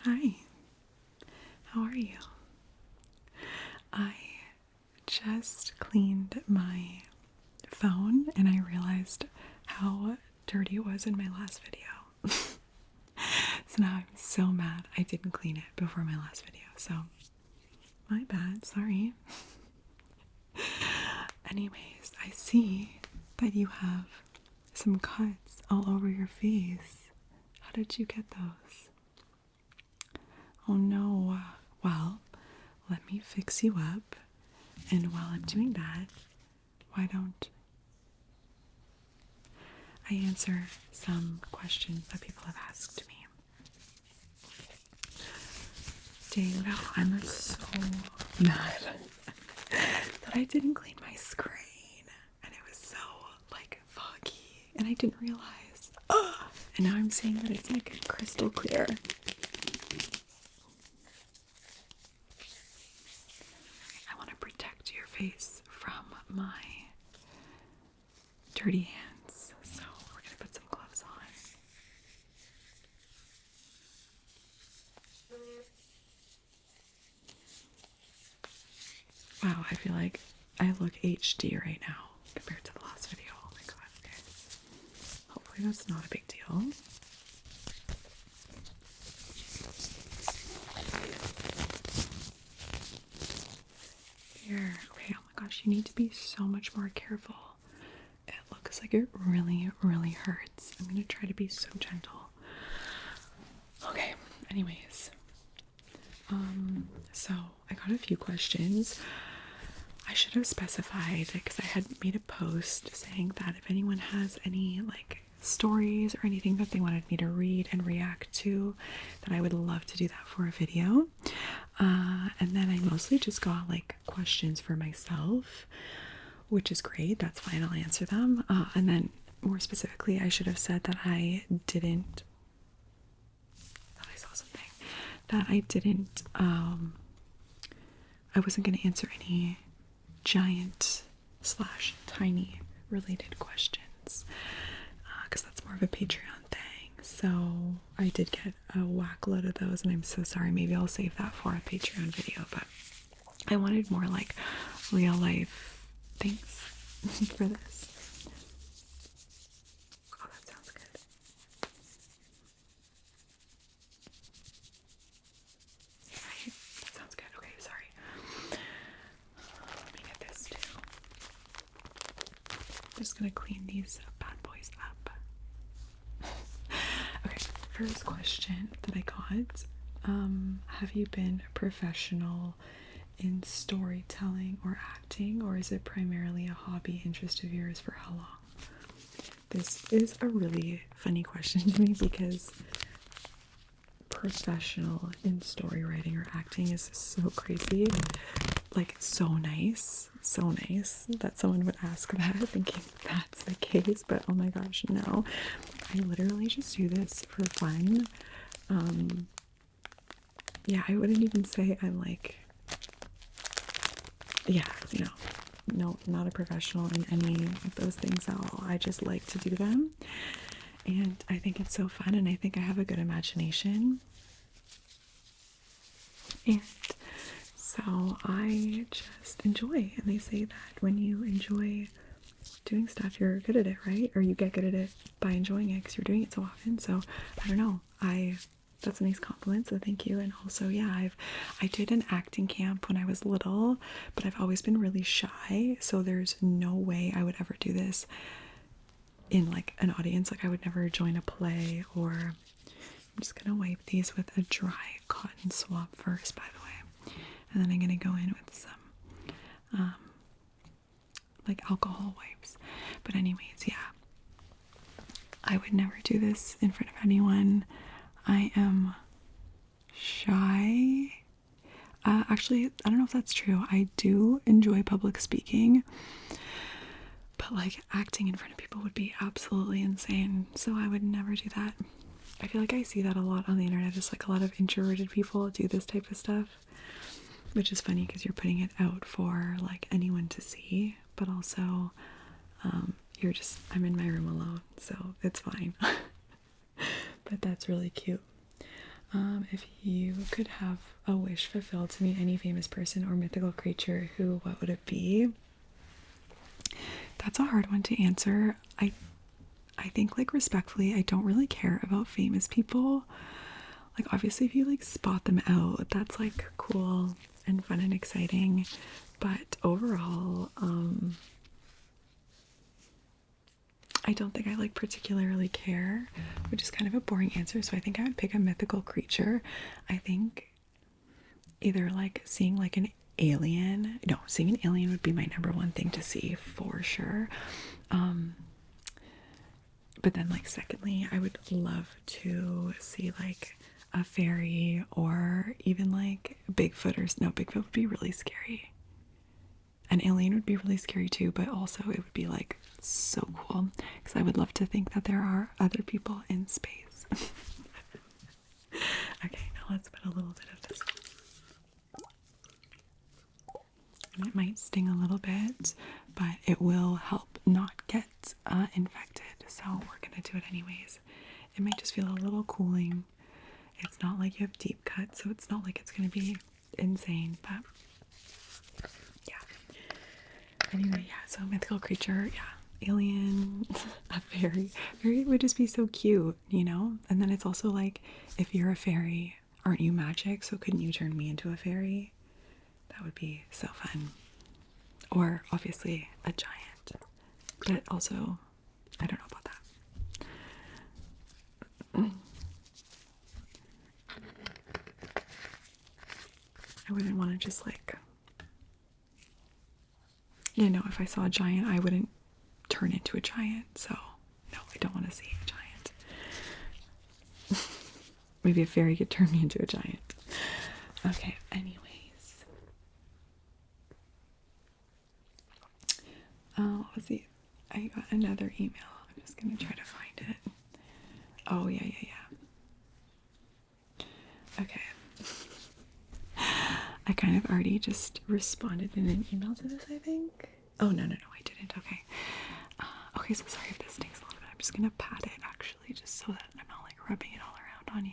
Hi, how are you? I just cleaned my phone and I realized how dirty it was in my last video. So now I'm so mad I didn't clean it before my last video. So, my bad, sorry. Anyways, I see that you have some cuts all over your face. How did you get those? Oh no. Well, let me fix you up. And while I'm doing that, why don't I answer some questions that people have asked me? Dang, wow, I'm so mad that I didn't clean my screen. And it was so, like, foggy. And I didn't realize. Ugh. And now I'm seeing that it's, like, crystal clear. I want to protect your face from my dirty hands. So we're going to put some gloves on. Wow, I feel like I look HD right now compared to the last video. Oh my god, okay. Hopefully that's not a big deal. Here. Okay, oh my gosh, you need to be so much more careful. It looks like it really, really hurts. I'm gonna try to be so gentle. Okay, anyways. So I got a few questions. I should have specified because I had made a post saying that if anyone has any like stories or anything that they wanted me to read and react to, that I would love to do that for a video. And then I mostly just got like questions for myself, which is great. That's fine. I'll answer them. And then more specifically, I should have said that I wasn't going to answer any giant / tiny related questions because that's more of a Patreon thing. So I did get a whack load of those and I'm so sorry. Maybe I'll save that for a Patreon video, but I wanted more like real life things for this. Oh, that sounds good. Right? That sounds good. Okay, sorry. Let me get this too. I'm just gonna clean these bad boys up. Okay, first question that I got. Have you been a professional in storytelling or acting, or is it primarily a hobby interest of yours? For how long? This is a really funny question to me because professional in story writing or acting is so crazy. Like, so nice that someone would ask that thinking that's the case, but oh my gosh, no. I literally just do this for fun. Yeah, I wouldn't even say I'm like, yeah, no, not a professional in any of those things at all. I just like to do them, and I think it's so fun, and I think I have a good imagination. And so I just enjoy, and they say that when you enjoy doing stuff, you're good at it, right? Or you get good at it by enjoying it because you're doing it so often. So I don't know, that's a nice compliment, so thank you. And also, yeah, I did an acting camp when I was little, but I've always been really shy, so there's no way I would ever do this in like an audience. Like, I would never join a play. Or I'm just gonna wipe these with a dry cotton swab first, by the way, and then I'm gonna go in with some like alcohol wipes. But anyways, yeah, I would never do this in front of anyone. I am shy. Actually, I don't know if that's true. I do enjoy public speaking, but like acting in front of people would be absolutely insane. So I would never do that. I feel like I see that a lot on the internet. Just like a lot of introverted people do this type of stuff, which is funny because you're putting it out for like anyone to see, but also I'm in my room alone, so it's fine. But that's really cute. If you could have a wish fulfilled to meet any famous person or mythical creature, what would it be? That's a hard one to answer. I think, like, respectfully, I don't really care about famous people. Like, obviously, if you like spot them out, that's like cool and fun and exciting. But overall, I don't think I like particularly care, which is kind of a boring answer. So I think I would pick a mythical creature. I think either like seeing like an alien. No, seeing an alien would be my number one thing to see for sure. But then, like, secondly, I would love to see like a fairy or even like Bigfoot. Or no, Bigfoot would be really scary. An alien would be really scary too, but also it would be like so cool because I would love to think that there are other people in space. Okay, now let's put a little bit of this. And it might sting a little bit, but it will help not get infected. So we're gonna do it anyways. It might just feel a little cooling. It's not like you have deep cuts, so it's not like it's gonna be insane, but yeah. Anyway, yeah, so mythical creature, yeah. Alien, a fairy. Fairy would just be so cute, you know? And then it's also like, if you're a fairy, aren't you magic? So couldn't you turn me into a fairy? That would be so fun. Or obviously a giant. But also, I don't know about that. I wouldn't want to just like, you know, if I saw a giant, I wouldn't turn into a giant. So no, I don't want to see a giant. Maybe a fairy could turn me into a giant. Okay, anyways. Let's see. I got another email. I'm just gonna try to find it. Oh, yeah. Okay. I kind of already just responded in an email to this, I think. Oh, no, I didn't. Okay. Okay, so sorry if this takes a little bit. I'm just gonna pat it, actually, just so that I'm not, like, rubbing it all around on you.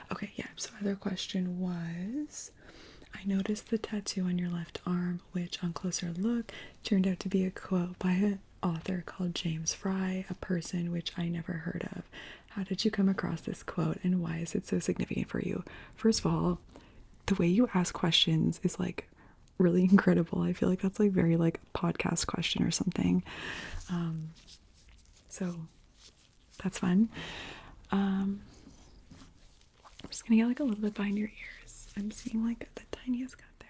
Okay, yeah, so other question was, I noticed the tattoo on your left arm, which on closer look turned out to be a quote by an author called James Fry, a person which I never heard of. How did you come across this quote and why is it so significant for you? First of all, the way you ask questions is like really incredible. I feel like that's like very like podcast question or something. So that's fun. I'm just gonna get like a little bit behind your ears. I'm seeing like the tiniest cut there.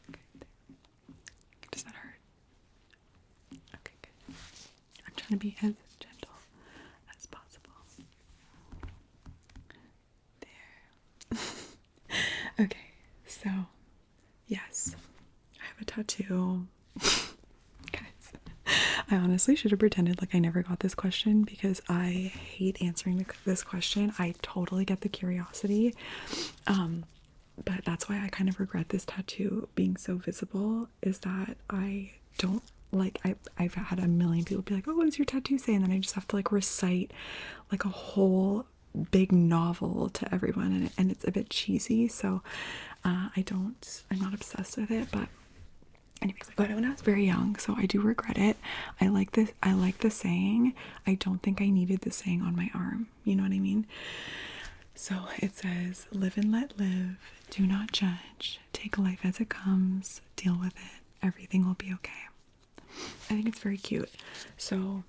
Okay, there. Does that hurt? Okay, good. I'm trying to be as gentle as possible. There. Okay, so yes, I have a tattoo. Guys, I honestly should have pretended like I never got this question because I hate answering this question. I totally get the curiosity. But that's why I kind of regret this tattoo being so visible, is that I don't like, I've had a million people be like, oh, what does your tattoo say? And then I just have to like recite like a whole big novel to everyone, and it's a bit cheesy, so I'm not obsessed with it. But anyways, I got it when I was very young, so I do regret it. I like the saying. I don't think I needed the saying on my arm, you know what I mean? So it says, live and let live, do not judge, take life as it comes, deal with it, everything will be okay. I think it's very cute. So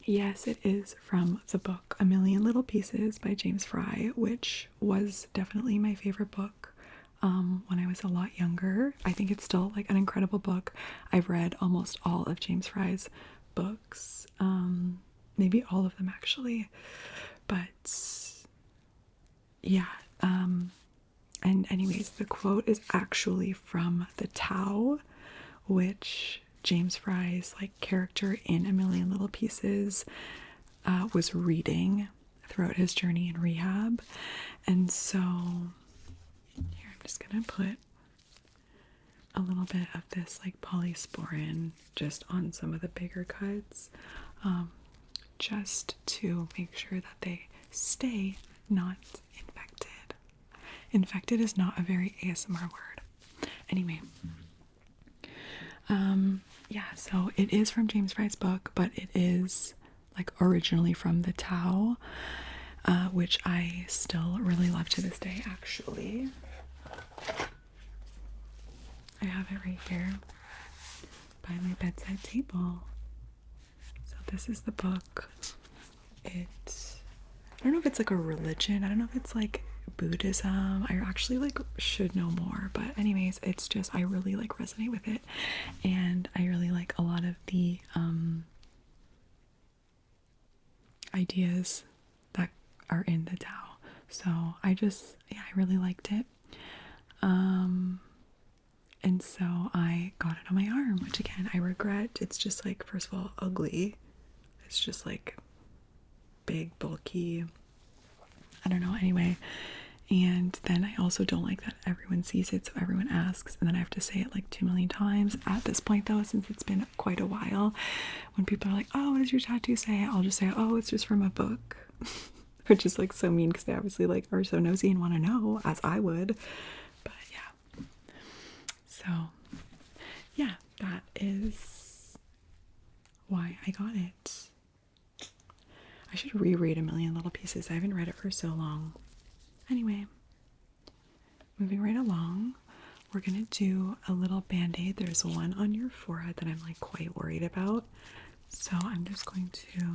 yes, it is from the book A Million Little Pieces by James Fry, which was definitely my favorite book when I was a lot younger. I think it's still like an incredible book. I've read almost all of James Fry's books, maybe all of them actually, but yeah. And anyways, the quote is actually from the Tao, which James Fry's like character in A Million Little Pieces was reading throughout his journey in rehab. And so here, I'm just gonna put a little bit of this like polysporin just on some of the bigger cuts, just to make sure that they stay not infected. Infected is not a very ASMR word. Anyway, yeah, so it is from James Fry's book, but it is like originally from the Tao, which I still really love to this day, actually. I have it right here by my bedside table. So this is the book. I don't know if it's like a religion. I don't know if it's like Buddhism. I actually like should know more, but anyways, it's just I really like resonate with it, and I really like a lot of the ideas that are in the Tao. So I really liked it. And so I got it on my arm, which again I regret. It's just like, first of all, ugly. It's just like big, bulky. I don't know, anyway. And then I also don't like that everyone sees it, so everyone asks, and then I have to say it like 2 million times. At this point though, since it's been quite a while, when people are like, oh, what does your tattoo say? I'll just say, oh, it's just from a book. Which is like so mean because they obviously like are so nosy and want to know, as I would. But yeah. So yeah, that is why I got it. I should reread A Million Little Pieces. I haven't read it for so long. Anyway, moving right along, we're gonna do a little band-aid. There's one on your forehead that I'm like quite worried about. So I'm just going to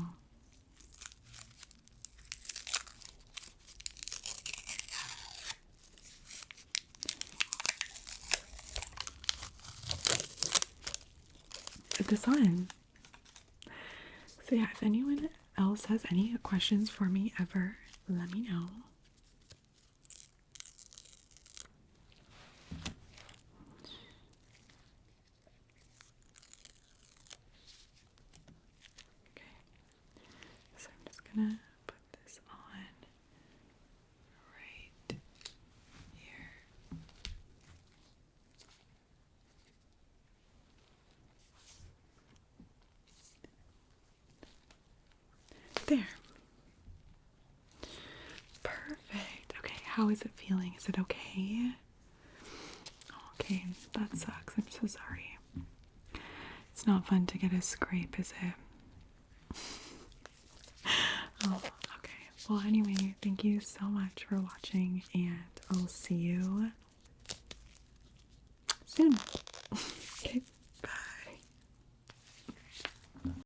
put this on. So yeah, if anyone else has any questions for me ever, let me know. Okay, so I'm just gonna put this on right here. There. Perfect. Okay, how is it feeling? Is it okay? Okay, that sucks. I'm so sorry. It's not fun to get a scrape, is it? Oh, okay. Well, anyway, thank you so much for watching, and I'll see you soon.